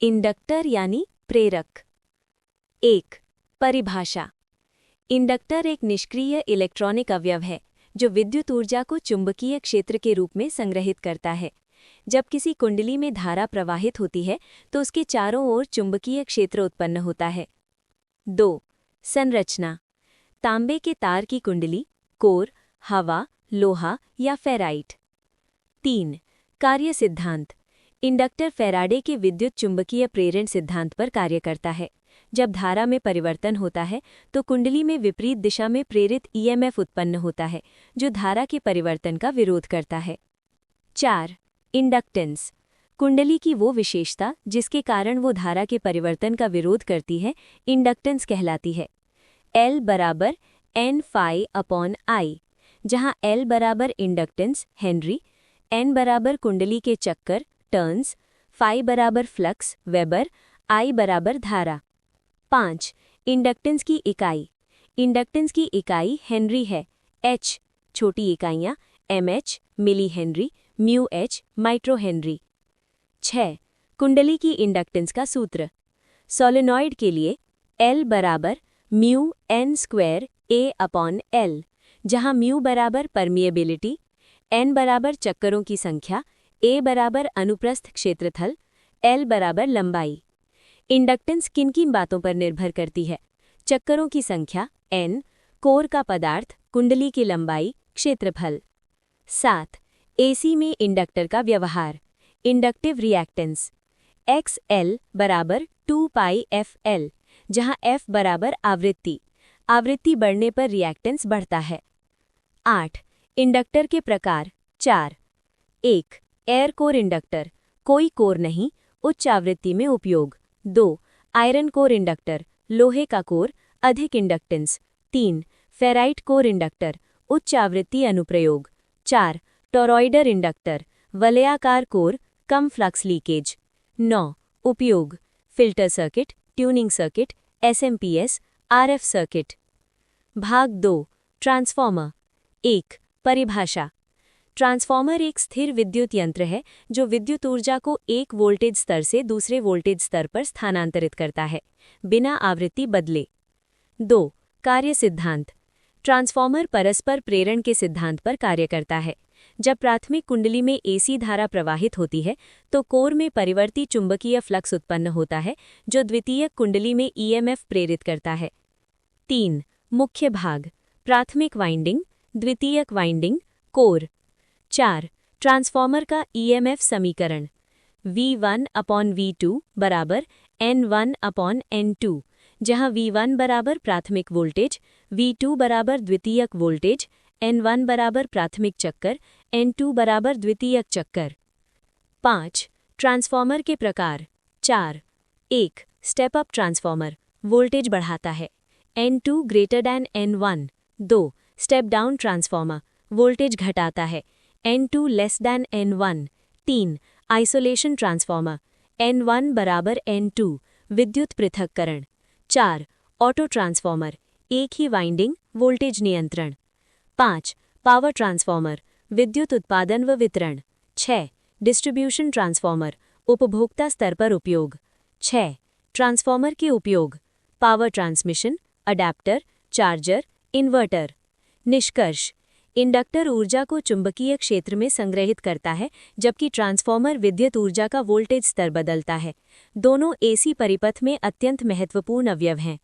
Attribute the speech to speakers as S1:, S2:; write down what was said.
S1: Inductor यानी प्रेरक। 1. परिभाषा। इंडक्टर एक निष्क्रिय इलेक्ट्रॉनिक अवयव है जो विद्युत ऊर्जा को चुंबकीय क्षेत्र के रूप में संग्रहित करता है। जब किसी कुंडली में धारा प्रवाहित होती है तो उसके चारों ओर चुंबकीय क्षेत्र उत्पन्न होता है। 2. संरचना। तांबे के तार की कुंडली, कोर, हवा, लोहा या फेराइट। 3. कार्य सिद्धांत। इंडक्टर फैराडे के विद्युत चुंबकीय प्रेरण सिद्धांत पर कार्य करता है। जब धारा में परिवर्तन होता है तो कुंडली में विपरीत दिशा में प्रेरित ईएमएफ उत्पन्न होता है जो धारा के परिवर्तन का विरोध करता है। 4. इंडक्टेंस। कुंडली की वो विशेषता जिसके कारण वो धारा के परिवर्तन का विरोध करती है इंडक्टेंस कहलाती है। L बराबर N phi अपॉन I, जहाँ L बराबर इंडक्टेंस हेनरी, N बराबर कुंडली के चक्कर टर्न्स, phi बराबर फ्लक्स वेबर, I बराबर धारा। 5. इंडक्टेंस की इकाई। इंडक्टेंस की इकाई हेनरी है। H छोटी इकाइयाँ mH milli henry, mu H micro henry. 6. कुंडली की इंडक्टेंस का सूत्र। सोलेनॉइड के लिए L बराबर mu N square A upon L, जहाँ म्यू बराबर परमिएबिलिटी, N बराबर चक्करों की संख्या, A बराबर अनुप्रस्थ क्षेत्रफल, L बराबर लंबाई। इंडक्टेंस किन किन बातों पर निर्भर करती है? चक्करों की संख्या N, कोर का पदार्थ, कुंडली की लंबाई, क्षेत्रफल। 7. AC में इंडक्टर का व्यवहार। इंडक्टिव रिएक्टेंस XL बराबर 2 पाई FL, जहाँ F बराबर आवृत्ति, आवृत्ति बढ़ने पर रिएक्टेंस बढ़ता है। 8. इंडक्टर के प्रकार 4. 1. एयर कोर इंडक्टर, कोई कोर नहीं, उच्च आवृत्ति में उपयोग। 2. आयरन कोर इंडक्टर, लोहे का कोर, अधिक इंडक्टेंस। 3. फेराइट कोर इंडक्टर, उच्च आवृत्ति अनुप्रयोग। 4. टॉरॉइडर इंडक्टर, वलयाकार कोर, कम फ्लक्स लीकेज। 9. उपयोग filter circuit, tuning circuit, SMPS, RF circuit. भाग 2. ट्रांसफॉर्मर। 1. परिभाषा। ट्रांसफॉर्मर एक स्थिर विद्युत यंत्र है जो विद्युत ऊर्जा को एक वोल्टेज स्तर से दूसरे वोल्टेज स्तर पर स्थानांतरित करता है, बिना आवृत्ति बदले। 2. कार्य सिद्धांत। ट्रांसफॉर्मर परस्पर प्रेरण के सिद्धांत पर कार्य करता है। जब प्राथमिक कुंडली में AC धारा प्रवाहित होती है तो कोर में परिवर्ती चुंबकीय फ्लक्स उत्पन्न होता है जो द्वितीयक कुंडली में EMF प्रेरित करता है। 3. मुख्य भाग। प्राथमिक वाइंडिंग, द्वितीयक वाइंडिंग, कोर। 4. ट्रांसफॉर्मर का EMF समीकरण। V1 अपॉन V2 बराबर N1 अपॉन N2, जहाँ V1 बराबर प्राथमिक वोल्टेज, V2 बराबर द्वितीयक वोल्टेज, N1 बराबर प्राथमिक चक्कर, N2 बराबर द्वितीयक चक्कर। 5. ट्रांसफॉर्मर के प्रकार 4. 1. स्टेप अप ट्रांसफॉर्मर, वोल्टेज बढ़ाता है, N2 greater than N1। 2. Step down transformer, voltage घटाता है, N2 less than N1। 3. Isolation transformer, N1 बराबर N2, विद्युत पृथक्करण। 4. ऑटो ट्रांसफॉर्मर, एक ही वाइंडिंग, वोल्टेज नियंत्रण। 5. पावर ट्रांसफॉर्मर, विद्युत उत्पादन व वितरण। 6. डिस्ट्रीब्यूशन ट्रांसफॉर्मर, उपभोक्ता स्तर पर उपयोग। 6. ट्रांसफॉर्मर के उपयोग। Power transmission, adapter, charger, inverter. निष्कर्ष। इंडक्टर ऊर्जा को चुंबकीय क्षेत्र में संग्रहित करता है जबकि ट्रांसफॉर्मर विद्युत ऊर्जा का वोल्टेज स्तर बदलता है। दोनों AC परिपथ में अत्यंत महत्वपूर्ण अवयव हैं।